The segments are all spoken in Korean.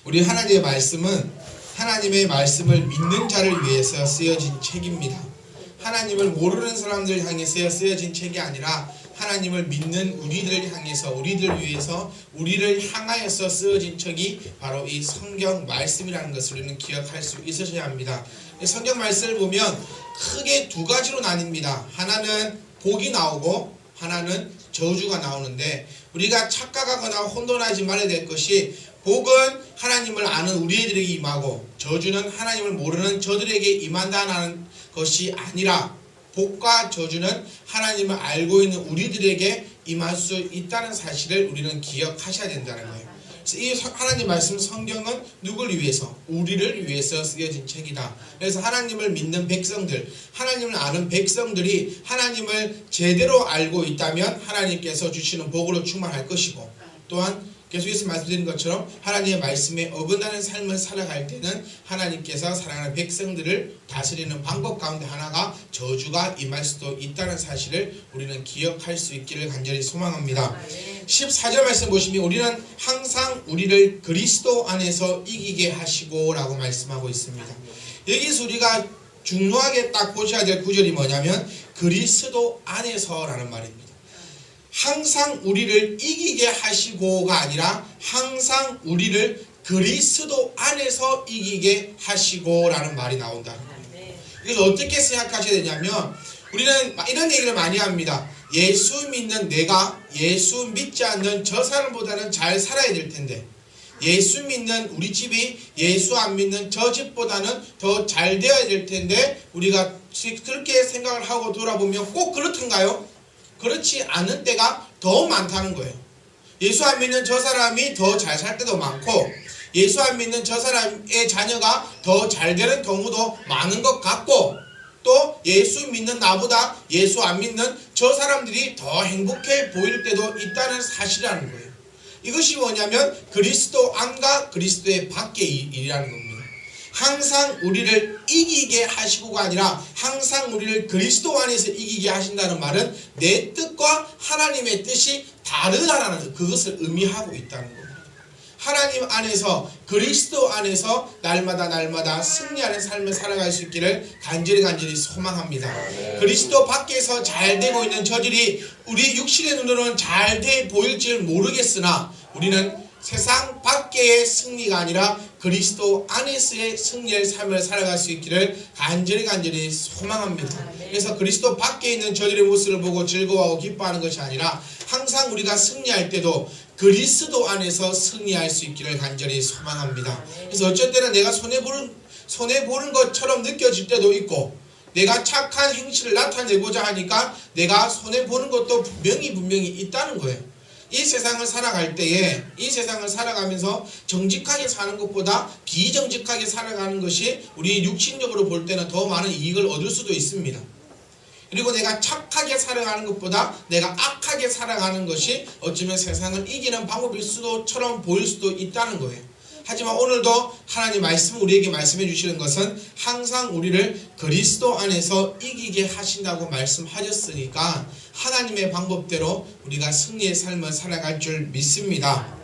우리 하나님의 말씀은 하나님의 말씀을 믿는 자를 위해서 쓰여진 책입니다. 하나님을 모르는 사람들 향해서 쓰여진 책이 아니라 하나님을 믿는 우리들 향해서, 우리들 위해서, 우리를 향하여서 쓰여진 책이 바로 이 성경 말씀이라는 것을 우리는 기억할 수 있으셔야 합니다. 성경 말씀을 보면 크게 두 가지로 나뉩니다. 하나는 복이 나오고 하나는 저주가 나오는데, 우리가 착각하거나 혼돈하지 말아야 될 것이, 복은 하나님을 아는 우리들에게 임하고 저주는 하나님을 모르는 저들에게 임한다는 것이 아니라, 복과 저주는 하나님을 알고 있는 우리들에게 임할 수 있다는 사실을 우리는 기억하셔야 된다는 거예요. 그래서 이 하나님 말씀 성경은 누구를 위해서? 우리를 위해서 쓰여진 책이다. 그래서 하나님을 믿는 백성들, 하나님을 아는 백성들이 하나님을 제대로 알고 있다면 하나님께서 주시는 복으로 충만할 것이고, 또한 계속해서 말씀드린 것처럼 하나님의 말씀에 어긋나는 삶을 살아갈 때는 하나님께서 사랑하는 백성들을 다스리는 방법 가운데 하나가 저주가 임할 수도 있다는 사실을 우리는 기억할 수 있기를 간절히 소망합니다. 14절 말씀 보시면 우리는 항상 우리를 그리스도 안에서 이기게 하시고 라고 말씀하고 있습니다. 여기서 우리가 중요하게 딱 보셔야 될 구절이 뭐냐면 그리스도 안에서 라는 말입니다. 항상 우리를 이기게 하시고가 아니라 항상 우리를 그리스도 안에서 이기게 하시고 라는 말이 나온다는 거예요. 그래서 어떻게 생각하셔야 되냐면, 우리는 이런 얘기를 많이 합니다. 예수 믿는 내가 예수 믿지 않는 저 사람보다는 잘 살아야 될 텐데, 예수 믿는 우리 집이 예수 안 믿는 저 집보다는 더 잘 되어야 될 텐데, 우리가 그렇게 생각을 하고 돌아보면 꼭 그렇던가요? 그렇지 않은 때가 더 많다는 거예요. 예수 안 믿는 저 사람이 더 잘 살 때도 많고, 예수 안 믿는 저 사람의 자녀가 더 잘 되는 경우도 많은 것 같고, 또 예수 믿는 나보다 예수 안 믿는 저 사람들이 더 행복해 보일 때도 있다는 사실이라는 거예요. 이것이 뭐냐면 그리스도 안과 그리스도의 밖의 일이라는 겁니다. 항상 우리를 이기게 하시고가 아니라 항상 우리를 그리스도 안에서 이기게 하신다는 말은 내 뜻과 하나님의 뜻이 다르다라는 그것을 의미하고 있다는 겁니다. 하나님 안에서, 그리스도 안에서 날마다 승리하는 삶을 살아갈 수 있기를 간절히 소망합니다. 그리스도 밖에서 잘 되고 있는 저들이 우리 육신의 눈으로는 잘 돼 보일지 모르겠으나, 우리는 세상 밖의 승리가 아니라 그리스도 안에서의 승리의 삶을 살아갈 수 있기를 간절히 소망합니다. 그래서 그리스도 밖에 있는 저들의 모습을 보고 즐거워하고 기뻐하는 것이 아니라 항상 우리가 승리할 때도 그리스도 안에서 승리할 수 있기를 간절히 소망합니다. 그래서 어쩔 때는 내가 손해보는 것처럼 느껴질 때도 있고, 내가 착한 행실을 나타내고자 하니까 내가 손해보는 것도 분명히 있다는 거예요. 이 세상을 살아갈 때에, 이 세상을 살아가면서 정직하게 사는 것보다 비정직하게 살아가는 것이 우리 육신적으로 볼 때는 더 많은 이익을 얻을 수도 있습니다. 그리고 내가 착하게 살아가는 것보다 내가 악하게 살아가는 것이 어쩌면 세상을 이기는 방법일 수도처럼 보일 수도 있다는 거예요. 하지만 오늘도 하나님 말씀을 우리에게 말씀해 주시는 것은 항상 우리를 그리스도 안에서 이기게 하신다고 말씀하셨으니까 하나님의 방법대로 우리가 승리의 삶을 살아갈 줄 믿습니다.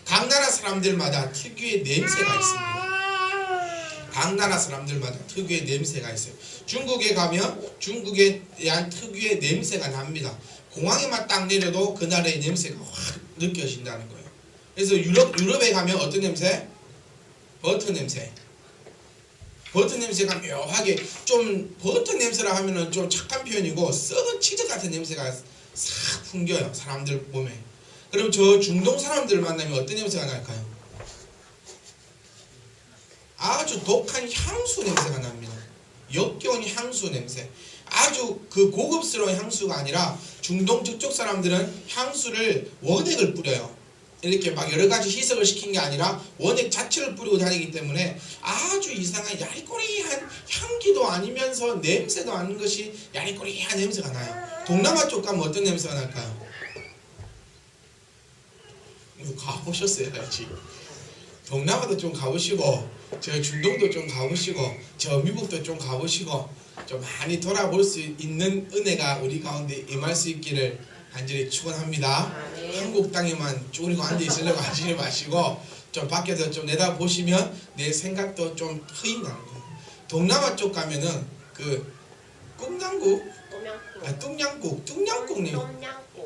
각 나라 사람들마다 특유의 냄새가 있습니다. 각 나라 사람들마다 특유의 냄새가 있어요. 중국에 가면 중국에 대한 특유의 냄새가 납니다. 공항에만 딱 내려도 그 나라의 냄새가 확 느껴진다는 거예요. 그래서 유럽에 가면 어떤 냄새? 버터 냄새. 버터 냄새가 묘하게, 좀 버터 냄새라 하면은 좀 착한 표현이고, 썩은 치즈 같은 냄새가 싹 풍겨요, 사람들 몸에. 그럼 저 중동 사람들 만나면 어떤 냄새가 날까요? 아주 독한 향수 냄새가 납니다. 역겨운 향수 냄새. 아주 그 고급스러운 향수가 아니라 중동 저쪽 사람들은 향수를 원액을 뿌려요. 이렇게 막 여러 가지 희석을 시킨 게 아니라 원액 자체를 뿌리고 다니기 때문에 아주 이상한 야리꼬리한 향기도 아니면서 냄새도 아닌 것이 야리꼬리한 냄새가 나요. 동남아 쪽 가면 어떤 냄새가 날까요? 가보셨어요, 같이? 동남아도 좀 가보시고, 저 중동도 좀 가보시고, 저 미국도 좀 가보시고, 좀 많이 돌아볼 수 있는 은혜가 우리 가운데 임할 수 있기를 간절히 축원합니다. 한국 땅에만 쭈그리고 앉아 있으려고 하지 마시고 좀 밖에서 좀 내다 보시면 내 생각도 좀 트인다는 거예요. 동남아 쪽 가면은 그 꿍냥국, 뚱냥국 냄새,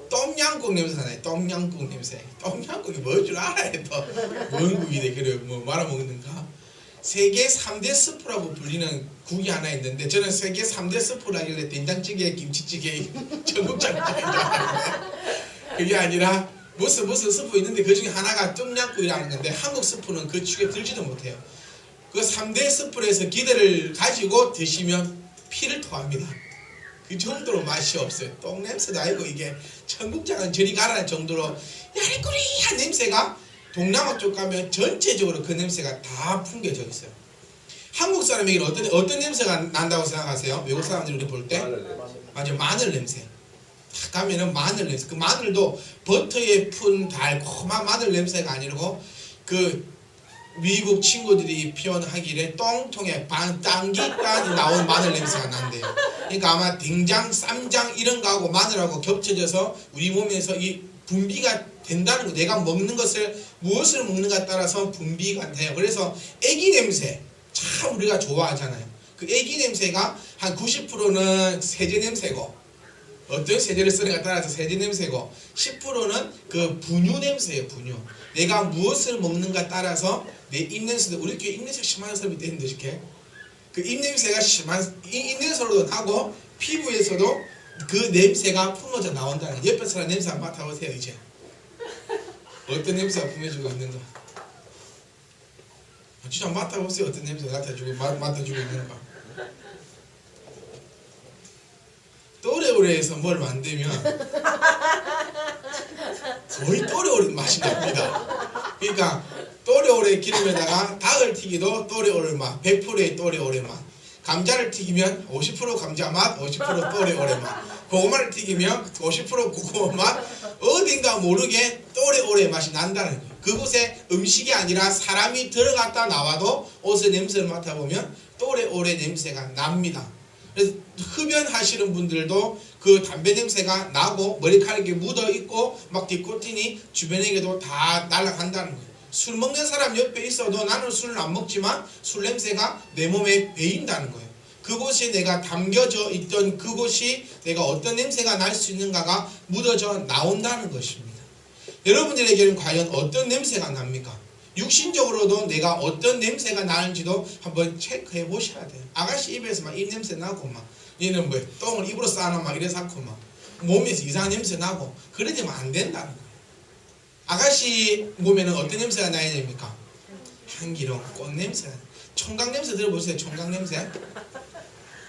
똠양국 냄새 나요. 똠양국 냄새. 똠양국이 뭘 줄 알아요 또. 뭔 국이래 그래 뭐 말아먹는가? 세계 3대 스프라고 불리는 국이 하나 있는데 저는 세계 3대 스프라길래 된장찌개, 김치찌개, 전국장찌개인 줄 알았는데 그게 아니라 무슨 스프 있는데 그 중에 하나가 똠양국이라는 건데 한국 스프는 그 축에 들지도 못해요. 그 3대 스프에서 기대를 가지고 드시면 피를 토합니다. 그 정도로 맛이 없어요. 똥냄새도 아니고 이게 청국장은 저리 가라는 정도로 야리꾸리한 냄새가 동남아 쪽 가면 전체적으로 그 냄새가 다 풍겨져 있어요. 한국 사람에게 어떤 냄새가 난다고 생각하세요? 외국 사람들이 이렇게 볼 때? 맞아요. 마늘 냄새. 딱 가면은 마늘 냄새. 그 마늘도 버터에 푼 달콤한 마늘 냄새가 아니고 그 미국 친구들이 표현하기를 똥통에 땅기딴 나온 마늘 냄새가 난대요. 그러니까 아마 된장, 쌈장 이런 거하고 마늘하고 겹쳐져서 우리 몸에서 이 분비가 된다는 거. 내가 먹는 것을 무엇을 먹는가 따라서 분비가 돼요. 그래서 애기 냄새 참 우리가 좋아하잖아요. 그 애기 냄새가 한 90%는 세제 냄새고 어떤 세제를 쓰는가 따라서 세제 냄새고 10%는 그 분유 냄새예요. 분유. 내가 무엇을 먹는가 따라서 내 입냄새도 우리 교회 입냄새 심한 사람이 있는데 이렇게 그 입냄새가 심한 입냄새로도 나고 피부에서도 그 냄새가 품어져 나온다는 옆에 사람 냄새 안 맡아보세요. 이제 어떤 냄새가 품어지고 있는가 진짜 맡아보세요. 어떤 냄새가 맡아주고 있는가. 또래오래에서 뭘 만들면 거의 또래오래 맛이 납니다. 그러니까 또래오래 기름에다가 닭을 튀기도 또래오래 맛, 100%의 또래오래 맛. 감자를 튀기면 50% 감자 맛, 50% 또래오래 맛. 고구마를 튀기면 50% 고구마 맛. 어딘가 모르게 또래오래 맛이 난다는 거예요. 그곳에 음식이 아니라 사람이 들어갔다 나와도 옷의 냄새를 맡아보면 또래오래 냄새가 납니다. 그래서 흡연하시는 분들도 그 담배 냄새가 나고 머리카락이 묻어있고 막 디코틴이 주변에게도 다 날아간다는 거예요. 술 먹는 사람 옆에 있어도 나는 술을 안 먹지만 술 냄새가 내 몸에 배인다는 거예요. 그곳이 내가 담겨져 있던 그곳이 내가 어떤 냄새가 날 수 있는가가 묻어져 나온다는 것입니다. 여러분들에게는 과연 어떤 냄새가 납니까? 육신적으로도 내가 어떤 냄새가 나는지도 한번 체크해 보셔야 돼요. 아가씨 입에서 막 입냄새 나고 막 얘는 뭐 똥을 입으로 싸나 막 이래서 하고 막 몸에서 이상한 냄새 나고 그래 되면 안 된다는 거예요. 아가씨 몸에는 어떤 냄새가 나야 됩니까? 향기로운 꽃냄새. 총각 냄새 들어보세요. 총각 냄새.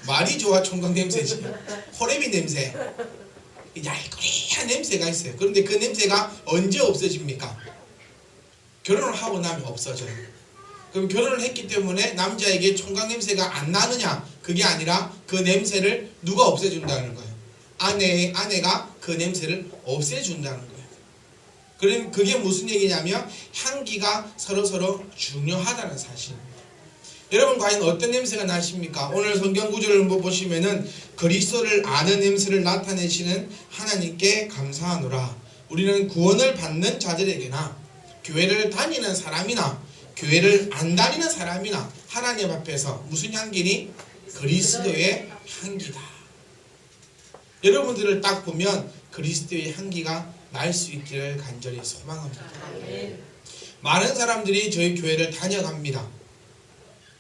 말이 좋아 총각 냄새지. 호레비 냄새. 얄꼬리한 냄새가 있어요. 그런데 그 냄새가 언제 없어집니까? 결혼을 하고 나면 없어져요. 그럼 결혼을 했기 때문에 남자에게 총각 냄새가 안 나느냐? 그게 아니라 그 냄새를 누가 없애준다는 거예요. 아내가 그 냄새를 없애준다는 거예요. 그럼 그게 무슨 얘기냐면 향기가 서로서로 중요하다는 사실입니다. 여러분 과연 어떤 냄새가 나십니까? 오늘 성경 구절을 보시면은 그리스도를 아는 냄새를 나타내시는 하나님께 감사하노라. 우리는 구원을 받는 자들에게나 교회를 다니는 사람이나 교회를 안 다니는 사람이나 하나님 앞에서 무슨 향기니? 그리스도의 향기다. 여러분들을 딱 보면 그리스도의 향기가 날 수 있기를 간절히 소망합니다. 많은 사람들이 저희 교회를 다녀갑니다.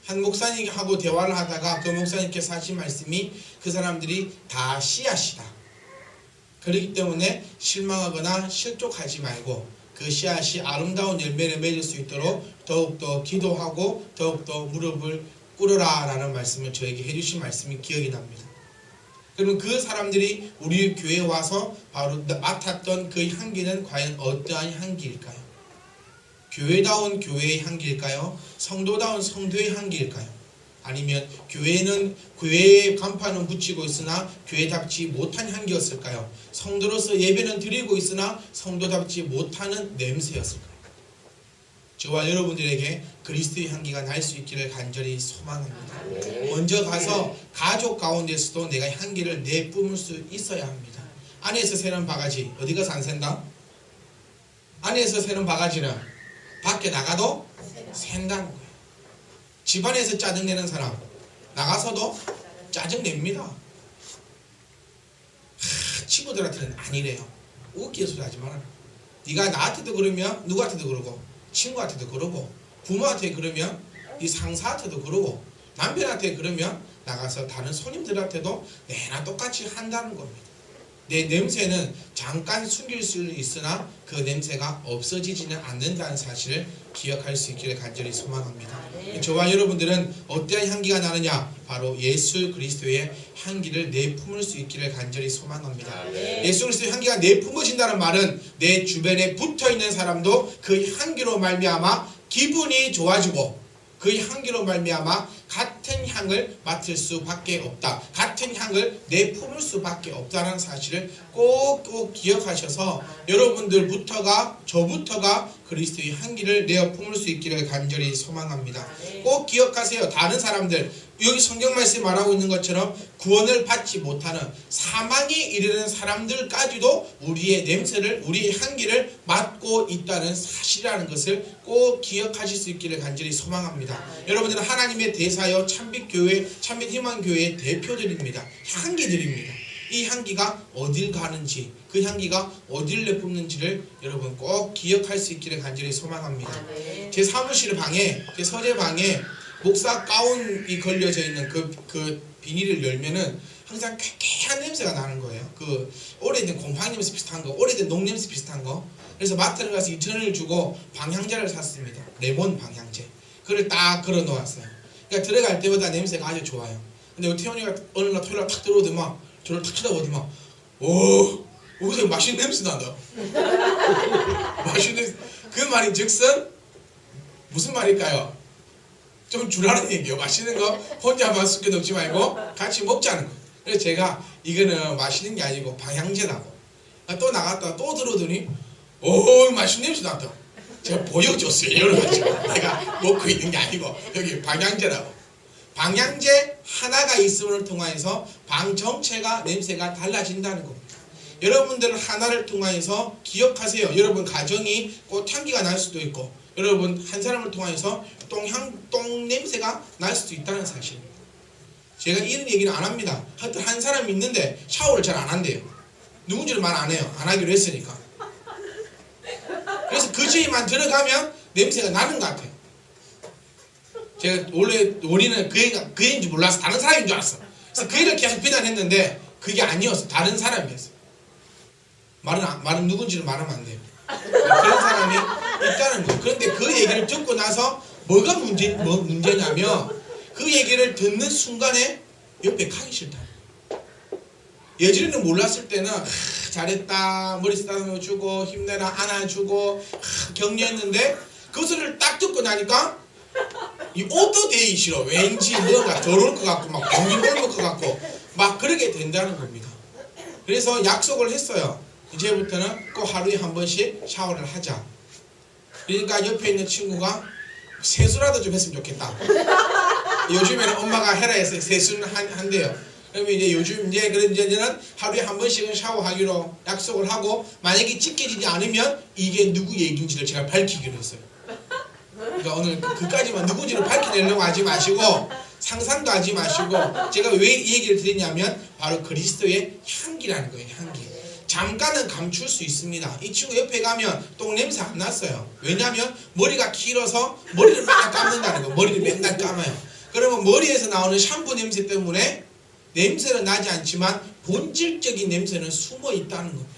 한 목사님하고 대화를 하다가 그 목사님께서 하신 말씀이 그 사람들이 다 씨앗이다. 그렇기 때문에 실망하거나 실족하지 말고 그 씨앗이 아름다운 열매를 맺을 수 있도록 더욱더 기도하고 더욱더 무릎을 꿇으라 라는 말씀을 저에게 해주신 말씀이 기억이 납니다. 그러면 그 사람들이 우리 교회에 와서 바로 맡았던 그 향기는 과연 어떠한 향기일까요? 교회다운 교회의 향기일까요? 성도다운 성도의 향기일까요? 아니면 교회는 교회의 간판은 붙이고 있으나 교회답지 못한 향기였을까요? 성도로서 예배는 드리고 있으나 성도답지 못하는 냄새였을까요? 저와 여러분들에게 그리스도의 향기가 날 수 있기를 간절히 소망합니다. 먼저 가서 가족 가운데서도 내가 향기를 내뿜을 수 있어야 합니다. 안에서 새는 바가지 어디 가서 안 샌다? 안에서 새는 바가지는 밖에 나가도 샌다는 거예요. 집안에서 짜증내는 사람 나가서도 짜증냅니다. 친구들한테는 아니래요. 웃기는 소리 하지 말아라. 네가 나한테도 그러면 누구한테도 그러고 친구한테도 그러고 부모한테 그러면 네 상사한테도 그러고 남편한테 그러면 나가서 다른 손님들한테도 내나 똑같이 한다는 겁니다. 내 냄새는 잠깐 숨길 수 있으나 그 냄새가 없어지지는 않는다는 사실을 기억할 수 있기를 간절히 소망합니다. 저와 여러분들은 어떠한 향기가 나느냐? 바로 예수 그리스도의 향기를 내품을 수 있기를 간절히 소망합니다. 예수 그리스도의 향기가 내품어진다는 말은 내 주변에 붙어있는 사람도 그 향기로 말미암아 기분이 좋아지고 그 향기로 말미암아 같은 향을 맡을 수밖에 없다. 같은 향을 내품을 수밖에 없다는 사실을 꼭 기억하셔서 여러분들부터가 저부터가 그리스도의 향기를 내어 품을 수 있기를 간절히 소망합니다. 꼭 기억하세요. 다른 사람들 여기 성경 말씀이 말하고 있는 것처럼 구원을 받지 못하는 사망에 이르는 사람들까지도 우리의 냄새를 우리의 향기를 맡고 있다는 사실이라는 것을 꼭 기억하실 수 있기를 간절히 소망합니다. 여러분들은 하나님의 대사여 참빛교회 참빛희망교회의 대표들입니다. 향기들입니다. 이 향기가 어딜 가는지 그 향기가 어딜 내뿜는지를 여러분 꼭 기억할 수 있기를 간절히 소망합니다. 제 사무실 방에 제 서재방에 목사 가운이 걸려져 있는 그 비닐을 열면은 항상 쾌쾌한 냄새가 나는 거예요. 그 오래된 곰팡이 냄새 비슷한 거, 오래된 녹냄새 비슷한 거. 그래서 마트를 가서 2,000원을 주고 방향제를 샀습니다. 레몬 방향제. 그걸 딱 걸어 놓았어요. 그러니까 들어갈 때마다 냄새가 아주 좋아요. 근데 태원이가 어느 날 토요일 날 탁 들어오더만 저를 탁 쳐다보더만 어디서 맛있는 냄새 난다. 맛있는 냄새. 그 말인 즉슨 무슨 말일까요? 좀 주라는 얘기요. 맛있는 거 혼자만 쑥겨 넣지 말고 같이 먹자는 거. 그래서 제가 이거는 맛있는 게 아니고 방향제라고. 또 나갔다 또 들어오더니 맛있는 냄새 났다. 제가 보여줬어요. 여러 가지. 내가 먹고 있는 게 아니고 여기 방향제라고. 방향제 하나가 있음을 통해서 방 전체가 냄새가 달라진다는 겁니다. 여러분들 하나를 통해서 기억하세요. 여러분 가정이 꽃향기가 날 수도 있고 여러분 한 사람을 통해서 똥 냄새가 날 수도 있다는 사실입니다. 제가 이런 얘기는 안 합니다. 하여튼 한 사람이 있는데 샤워를 잘 안 한대요. 누군지를 말 안 해요. 안 하기로 했으니까. 그래서 그 집에만 들어가면 냄새가 나는 것 같아요. 제가 원래 원인은 그 애인지 몰라서 다른 사람인 줄 알았어. 그래서 그 애를 계속 비난했는데 그게 아니었어. 다른 사람이었어. 말은 누군지를 말하면 안 돼요. 그런 사람이 있다는 거예요. 그런데 그 얘기를 듣고 나서 뭐가 문제냐면 그 얘기를 듣는 순간에 옆에 가기 싫다. 예전에는 몰랐을 때는 잘했다 머리 쓰다듬어 주고 힘내라 안아주고 격려했는데 그 소리를 딱 듣고 나니까 이 옷도 되기 싫어. 왠지 뭔가 더러울 것 같고 막 공기 올릴 것 같고 막 그렇게 된다는 겁니다. 그래서 약속을 했어요. 이제부터는 꼭 하루에 한 번씩 샤워를 하자. 그러니까 옆에 있는 친구가 세수라도 좀 했으면 좋겠다. 요즘에는 엄마가 해라 해서 세수는 한대요. 그러면 이제 요즘 이제는 하루에 한 번씩은 샤워하기로 약속을 하고 만약에 지켜지지 않으면 이게 누구 얘기인지를 제가 밝히기로 했어요. 그러니까 오늘 그까지만 누군지를 밝혀내려고 하지 마시고 상상도 하지 마시고 제가 왜 이 얘기를 드리냐면 바로 그리스도의 향기라는 거예요. 향기. 잠깐은 감출 수 있습니다. 이 친구 옆에 가면 똥냄새 안 났어요. 왜냐하면 머리가 길어서 머리를 맨날 감는다는 거. 머리를 맨날 감아요. 그러면 머리에서 나오는 샴푸 냄새 때문에 냄새는 나지 않지만 본질적인 냄새는 숨어 있다는 겁니다.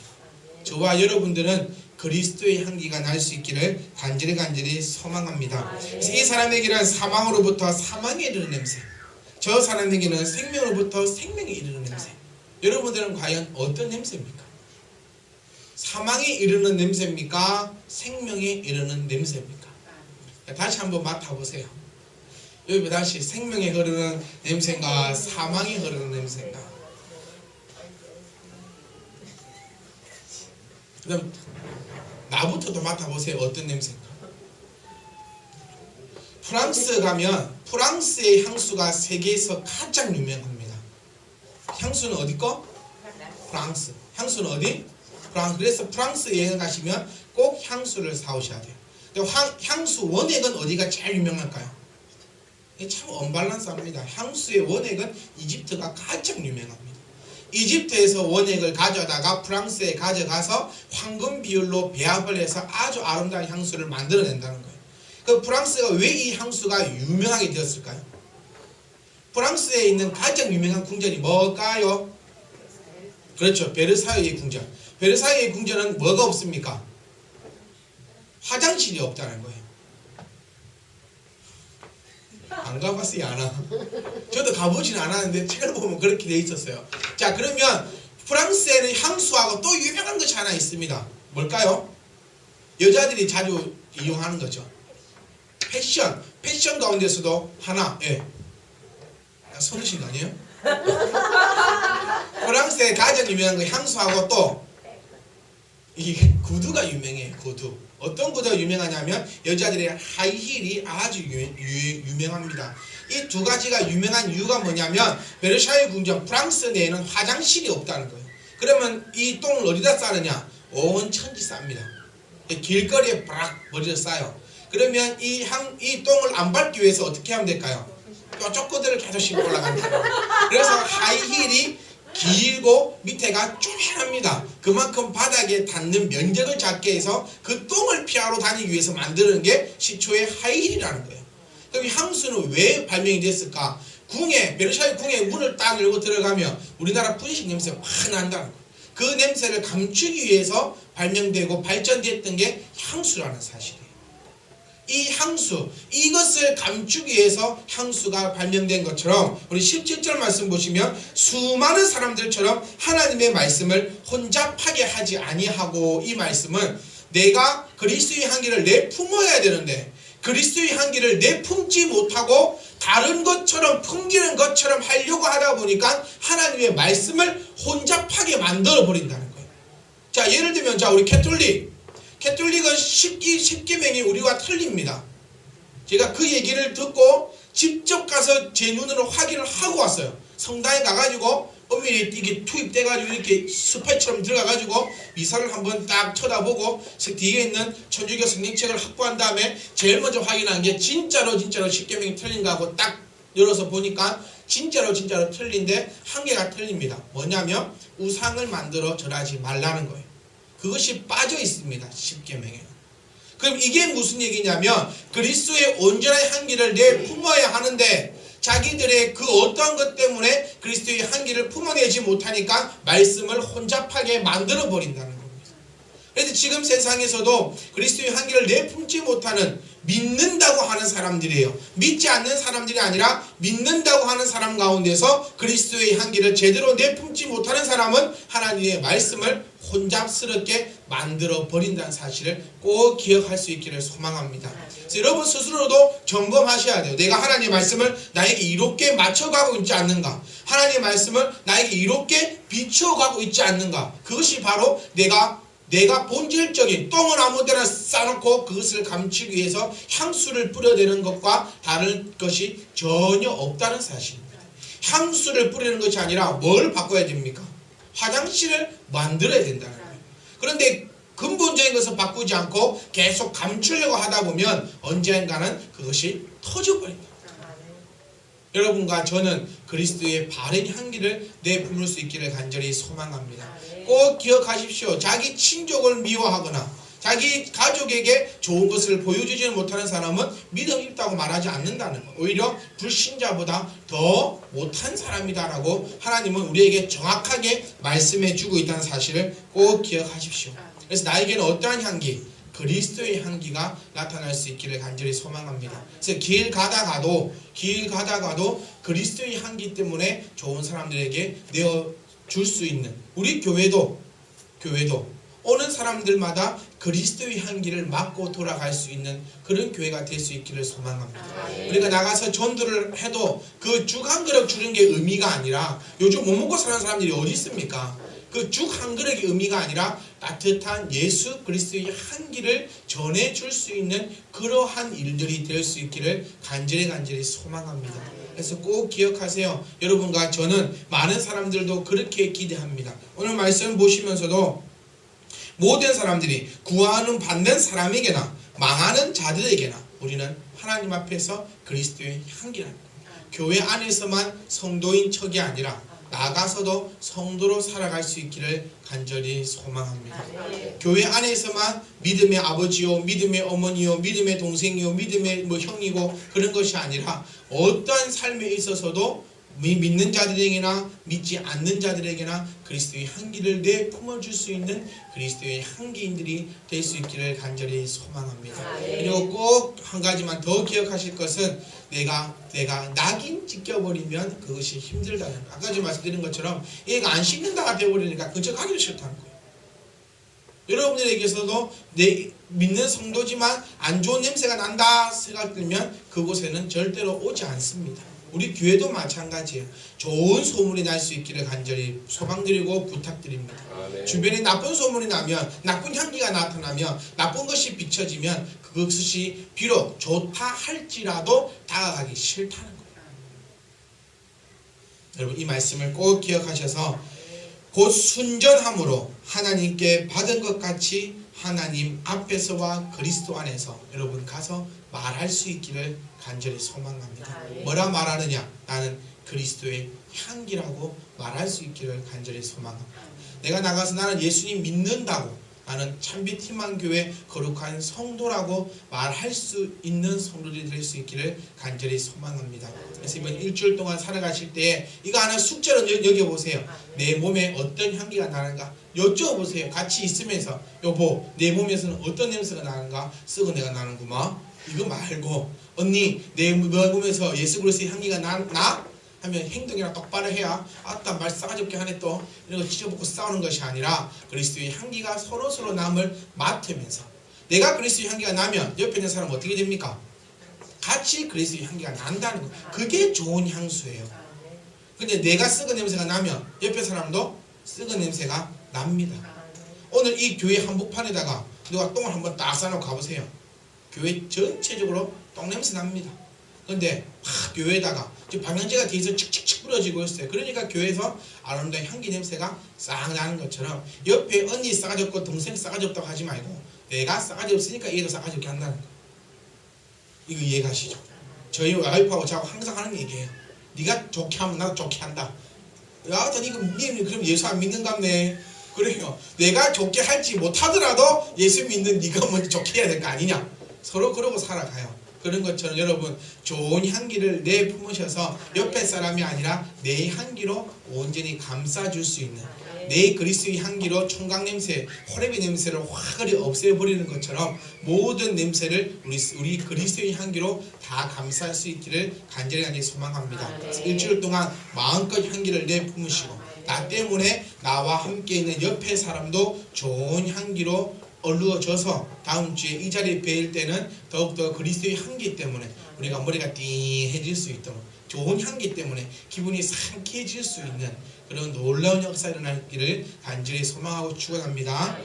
저와 여러분들은 그리스도의 향기가 날 수 있기를 간절히 소망합니다. 그래서 이 사람에게는 사망으로부터 사망에 이르는 냄새, 저 사람에게는 생명으로부터 생명에 이르는 냄새. 여러분들은 과연 어떤 냄새입니까? 사망에 이르는 냄새입니까? 생명에 이르는 냄새입니까? 다시 한번 맡아보세요. 여기 다시 생명에 흐르는 냄새인가 사망에 흐르는 냄새인가. 그 다음 나부터도 맡아보세요. 어떤 냄새인가. 프랑스 가면 프랑스의 향수가 세계에서 가장 유명합니다. 향수는 어디 거? 프랑스. 향수는 어디? 프랑스. 그래서 프랑스 여행 가시면 꼭 향수를 사오셔야 돼요. 향수 원액은 어디가 제일 유명할까요? 참 언밸런스합니다. 향수의 원액은 이집트가 가장 유명합니다. 이집트에서 원액을 가져다가 프랑스에 가져가서 황금 비율로 배합을 해서 아주 아름다운 향수를 만들어낸다는 거예요. 그 프랑스가 왜 이 향수가 유명하게 되었을까요? 프랑스에 있는 가장 유명한 궁전이 뭘까요? 그렇죠. 베르사유의 궁전. 베르사유의 궁전은 뭐가 없습니까? 화장실이 없다는 거예요. 안 가봤어요, 안 저도 가보지는 않았는데 책을 보면 그렇게 돼 있었어요. 자, 그러면 프랑스에는 향수하고 또 유명한 것이 하나 있습니다. 뭘까요? 여자들이 자주 이용하는 거죠. 패션 가운데서도 하나, 예. 서르신 거 아니에요? 프랑스의 가장 유명한 거 향수하고 또 이게 구두가 유명해요. 구두. 어떤 구두가 유명하냐면 여자들의 하이힐이 아주 유명합니다. 이 두 가지가 유명한 이유가 뭐냐면 베르사유 궁전 프랑스 내에는 화장실이 없다는 거예요. 그러면 이 똥을 어디다 싸느냐? 온 천지 쌉니다. 길거리에 빡 머리를 싸요. 그러면 이 똥을 안 밟기 위해서 어떻게 하면 될까요? 뾰족구들을 계속 신고 올라간다. 그래서 하이힐이 길고 밑에가 쪼매납니다. 그만큼 바닥에 닿는 면적을 작게 해서 그 똥을 피하러 다니기 위해서 만드는 게 시초의 하이힐이라는 거예요. 그럼 향수는 왜 발명이 됐을까? 베르사유 궁의 문을 딱 열고 들어가면 우리나라 분식 냄새가 확 난다는 거예요. 그 냄새를 감추기 위해서 발명되고 발전됐던 게 향수라는 사실이에요. 이 향수, 이것을 감추기 위해서 향수가 발명된 것처럼 우리 17절 말씀 보시면 수많은 사람들처럼 하나님의 말씀을 혼잡하게 하지 아니하고, 이 말씀은 내가 그리스도의 향기를 내품어야 되는데 그리스도의 향기를 내품지 못하고 다른 것처럼 풍기는 것처럼 하려고 하다 보니까 하나님의 말씀을 혼잡하게 만들어 버린다는 거예요. 자, 예를 들면 우리 캐톨릭은 십계명이 우리와 틀립니다. 제가 그 얘기를 듣고 직접 가서 제 눈으로 확인을 하고 왔어요. 성당에 가가지고 엄밀히 이게 투입돼가지고 이렇게 스파이처럼 들어가가지고 미사를 한번 딱 쳐다보고 뒤에 있는 천주교 성경책을 확보한 다음에 제일 먼저 확인한 게 진짜로 십계명이 틀린가 하고 딱 열어서 보니까 진짜로 틀린데 한 개가 틀립니다. 뭐냐면 우상을 만들어 절하지 말라는 거예요. 그것이 빠져 있습니다. 십계명에. 그럼 이게 무슨 얘기냐면 그리스도의 온전한 향기를 내품어야 하는데 자기들의 그 어떠한 것 때문에 그리스도의 향기를 품어내지 못하니까 말씀을 혼잡하게 만들어 버린다는 겁니다. 그래서 지금 세상에서도 그리스도의 향기를 내품지 못하는, 믿는다고 하는 사람들이에요. 믿지 않는 사람들이 아니라 믿는다고 하는 사람 가운데서 그리스도의 향기를 제대로 내품지 못하는 사람은 하나님의 말씀을 혼잡스럽게 만들어 버린다는 사실을 꼭 기억할 수 있기를 소망합니다. 그래서 여러분 스스로도 점검하셔야 돼요. 내가 하나님의 말씀을 나에게 이롭게 맞춰가고 있지 않는가? 하나님의 말씀을 나에게 이롭게 비추어가고 있지 않는가? 그것이 바로 내가 본질적인 똥을 아무 데나 싸놓고 그것을 감추기 위해서 향수를 뿌려대는 것과 다른 것이 전혀 없다는 사실입니다. 향수를 뿌리는 것이 아니라 뭘 바꿔야 됩니까? 화장실을 만들어야 된다는 거예요. 그런데 근본적인 것을 바꾸지 않고 계속 감추려고 하다 보면 언젠가는 그것이 터져버립니다. 여러분과 저는 그리스도의 바른 향기를 내뿜을 수 있기를 간절히 소망합니다. 꼭 기억하십시오. 자기 친족을 미워하거나 자기 가족에게 좋은 것을 보여주지 못하는 사람은 믿음 있다고 말하지 않는다는 것. 오히려 불신자보다 더 못한 사람이다라고 하나님은 우리에게 정확하게 말씀해 주고 있다는 사실을 꼭 기억하십시오. 그래서 나에게는 어떠한 향기? 그리스도의 향기가 나타날 수 있기를 간절히 소망합니다. 그래서 길 가다가도 그리스도의 향기 때문에 좋은 사람들에게 내어줄 수 있는, 우리 교회도 오는 사람들마다 그리스도의 향기를 맡고 돌아갈 수 있는 그런 교회가 될 수 있기를 소망합니다. 우리가 나가서 전도를 해도 그 죽 한 그릇 주는 게 의미가 아니라, 요즘 못 먹고 사는 사람들이 어디 있습니까? 그 죽 한 그릇이 의미가 아니라 따뜻한 예수 그리스도의 향기를 전해줄 수 있는 그러한 일들이 될 수 있기를 간절히 소망합니다. 그래서 꼭 기억하세요. 여러분과 저는, 많은 사람들도 그렇게 기대합니다. 오늘 말씀 보시면서도 모든 사람들이 구하는 받는 사람에게나 망하는 자들에게나 우리는 하나님 앞에서 그리스도의 향기라는 거예요. 교회 안에서만 성도인 척이 아니라 나가서도 성도로 살아갈 수 있기를 간절히 소망합니다. 교회 안에서만 믿음의 아버지요, 믿음의 어머니요, 믿음의 동생이요, 믿음의 형이고 그런 것이 아니라 어떠한 삶에 있어서도 믿는 자들에게나 믿지 않는 자들에게나 그리스도의 향기를 내뿜어줄 수 있는 그리스도의 향기인들이 될 수 있기를 간절히 소망합니다. 그리고 꼭 한 가지만 더 기억하실 것은 내가 낙인 찍혀버리면 그것이 힘들다는 거예요. 아까 전에 말씀드린 것처럼 얘가 안 씻는다가 되어버리니까 근처 가기도 싫다는 거예요. 여러분들에게서도 내 믿는 성도지만 안 좋은 냄새가 난다 생각들면 그곳에는 절대로 오지 않습니다. 우리 교회도 마찬가지예요. 좋은 소문이 날 수 있기를 간절히 소망드리고 부탁드립니다. 주변에 나쁜 소문이 나면, 나쁜 향기가 나타나면, 나쁜 것이 비춰지면 그것이 비록 좋다 할지라도 다가가기 싫다는 거예요. 여러분 이 말씀을 꼭 기억하셔서 곧 순전함으로 하나님께 받은 것 같이 하나님 앞에서와 그리스도 안에서 여러분 가서 말할 수 있기를 간절히 소망합니다. 뭐라 말하느냐? 나는 그리스도의 향기라고 말할 수 있기를 간절히 소망합니다. 내가 나가서 나는 예수님 믿는다고 나는 참빛 희망교회 거룩한 성도라고 말할 수 있는 성도들이 될 수 있기를 간절히 소망합니다. 그래서 이번 일주일 동안 살아가실 때 이거 하나 숙제로 여겨보세요. 내 몸에 어떤 향기가 나는가 여쭤보세요. 같이 있으면서 여보 내 몸에서는 어떤 냄새가 나는가 썩은 내가 나는구만. 이거 말고 언니 내 몸에서 예수 그리스도의 향기가 나? 하면 행동이랑 똑바로 해야 아따 말 싸가지 없게 하네 또 이런 거 찢어먹고 싸우는 것이 아니라 그리스도의 향기가 서로 남을 맡으면서 내가 그리스도의 향기가 나면 옆에 있는 사람은 어떻게 됩니까? 같이 그리스도의 향기가 난다는 거. 그게 좋은 향수예요. 근데 내가 썩은 냄새가 나면 옆에 사람도 썩은 냄새가 납니다. 오늘 이 교회 한복판에다가 누가 똥을 한번 딱 싸놓고 가보세요. 교회 전체적으로 똥냄새 납니다. 근데 교회에다가 지금 방향제가 뒤에서 칙칙칙 뿌려지고 있어요. 그러니까 교회에서 아름다운 향기 냄새가 싹 나는 것처럼 옆에 언니 싸가지 없고 동생 싸가지 없다고 하지 말고 내가 싸가지 없으니까 얘도 싸가지 없게 한다는 거. 이거 이해가시죠? 저희 와이프하고 저하고 항상 하는 얘기예요. 네가 좋게 하면 나도 좋게 한다. 야, 이거 니 그럼 예수 안 믿는갑네. 그래요. 내가 좋게 할지 못하더라도 예수 믿는 네가 먼저 좋게 해야 될 거 아니냐. 서로 그러고 살아가요. 그런 것처럼 여러분 좋은 향기를 내뿜으셔서 옆에 사람이 아니라 내 향기로 온전히 감싸줄 수 있는 내 그리스도의 향기로 총각냄새, 호레비 냄새를 화그리 없애버리는 것처럼 모든 냄새를 우리 그리스도의 향기로 다 감쌀 수 있기를 간절히 소망합니다. 일주일 동안 마음껏 향기를 내뿜으시고 나 때문에 나와 함께 있는 옆에 사람도 좋은 향기로 어루어져서 다음 주에 이 자리에 뵐 때는 더욱더 그리스도의 향기 때문에 우리가 머리가 띵해질 수 있도록 좋은 향기 때문에 기분이 상쾌해질 수 있는 그런 놀라운 역사가 일어나기를 간절히 소망하고 축원합니다.